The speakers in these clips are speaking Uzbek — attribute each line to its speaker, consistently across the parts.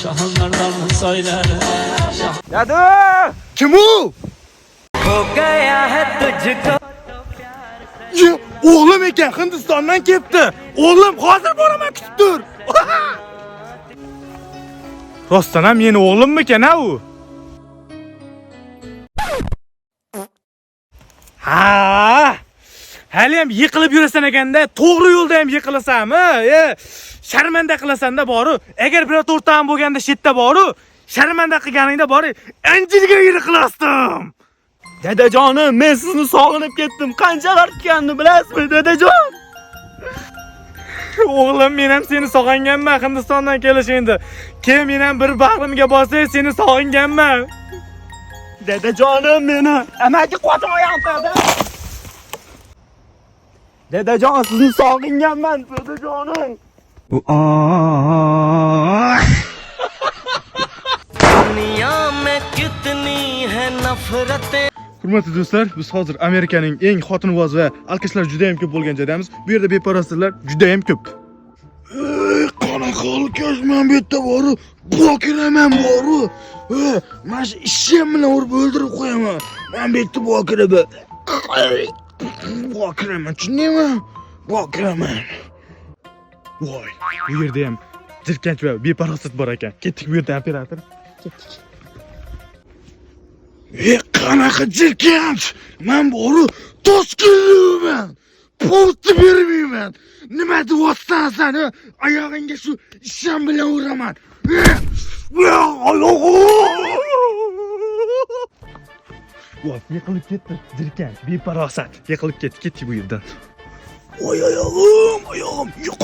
Speaker 1: Şahınlardan söyler.
Speaker 2: Dadu! Kim o?
Speaker 3: हो गया है तुझको
Speaker 2: Ya, oğlum eken Hindistan'dan kepti. Oğlum hazır boraman kutib tur. Rostdan ham meni oğlum eken ha u? Ha! Hali ham yiqilib yurasan ekanda, to'g'ri yo'lda ham yiqilasanmi? Sharmanda qilasan-da boru. Agar biror to'rtdan bo'lganda shetda boru, sharmanda qilganingda bori, anjilga yiqilasdim. Dadajonim, men sizni sog'inib ketdim. Qanchalar kutganni bilasizmi, dadajon? O'g'lim, men ham seni sog'inganman Hindistondan kelishingda. Keyin men ham bir bag'rimga bosay, seni sog'inganman. Dadajonim, meni amaki qo'ymayapti. Dadajon, sizni sog'inganman, dadajonim.
Speaker 3: दुनिया में कितनी है नफरतें
Speaker 2: Hurmatli do'stlar, biz hozir Amerikaning eng xotinvoz va alkashlar juda ham ko'p bo'lgan joydamiz. Bu yerda beparostlar juda ham ko'p. Qanaqa alkash men bu yerda boru, bokiraman boru. Men shu ishim bilan urib o'ldirib qo'yaman. Men bu yerda bokiraman. Bokiraman, tushundingmi? Bokiraman. Voy, bu yerda ham jirkanch va beparosat bor ekan. Ketdik bu yerdan operator. Ketdik. Qanaqa jirkanch! Men boru toshkilman. Post bermayman. Nima deyapsan sen? Oyog'ingga shu ishim bilan uraman. Voy, yiqilib ketdi. Jirkanch, beparosat. Yiqilib ketdi bu yerdan. Oyog'im,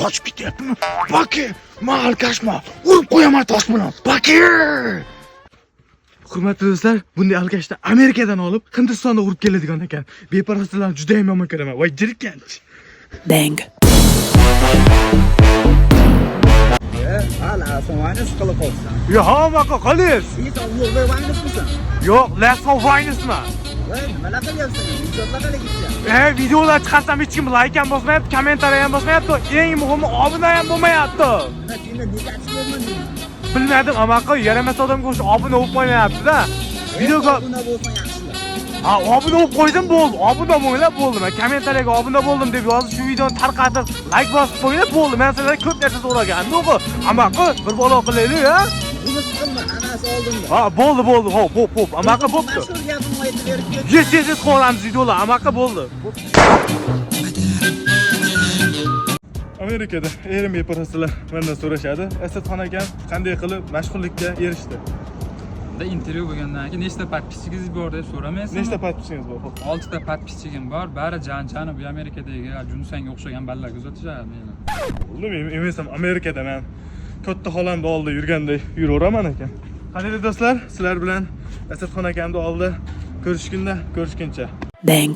Speaker 2: qochib ketyaptimi? Baki, men alkashman. Urib qo'yaman tosh bilan. Baki! Hurmatli do'stlar, bunday alkashni Amerikadan olib, Hindistonda urib keladigan ekan. Beparostlarni juda ham yomon ko'raman. Voy, jirkanch.
Speaker 1: Dang.
Speaker 4: Hala so'ngani qilib qolsan.
Speaker 2: Yo, hamma qolis.
Speaker 4: Yo'q, vaynismisan?
Speaker 2: Yo'q, let's go vaynisman.
Speaker 4: Nima qilyapsan? Videolar qilib ketgan.
Speaker 2: Videolar chiqarsam hech kim like ham bosmayapti, kommentariy ham bosmayapti. Eng muhimi, obuna ham bo'lmayapti.
Speaker 4: Nega negachi
Speaker 2: Bilmadim, amaqa yaramasa odamga o'sha obuna bo'lib qo'ymayapti-da. Videoga
Speaker 4: obuna bo'lsa yaxshilar.
Speaker 2: obuna bo'lib qo'ydim, bo'ldi. Obuna bo'linglar, bo'ldi. Men kommentariyaga obuna bo'ldim deb yozib, shu videoni tarqatib, like bosib qo'yinglar, bo'ldi. Men sizlardan ko'p narsa so'ragandim. Yo'q, amaqa bir bola qilaylik, ha?
Speaker 4: Buni siqilma, anasi oldimda.
Speaker 2: Ha, bo'ldi. Hop. Amaqa bo'pti.
Speaker 4: Shu gapimni aytib berib ket.
Speaker 2: Yes, qo'ramiz videolar. Amaqa bo'ldi. Amerikada erim beparostlar mendan so'rashadi. Asad akam qanday qilib mashhurlikka erishdi?
Speaker 5: Da intervyu bo'lgandan keyin nechta podpischingiz bor deb so'ramaysizmi?
Speaker 2: Nechta podpischingiz bor?
Speaker 5: 6 ta podpischigim bor. Bari janjani bu Amerikadagi Junsanga o'xshagan balalarga uzatishadi meni.
Speaker 2: Bildim, emasam Amerikada men katta xolamni oldida yurganday yuraveraman ekan. Qadrli do'stlar, sizlar bilan Asad akamni oldida ko'rishguncha.
Speaker 1: Dang.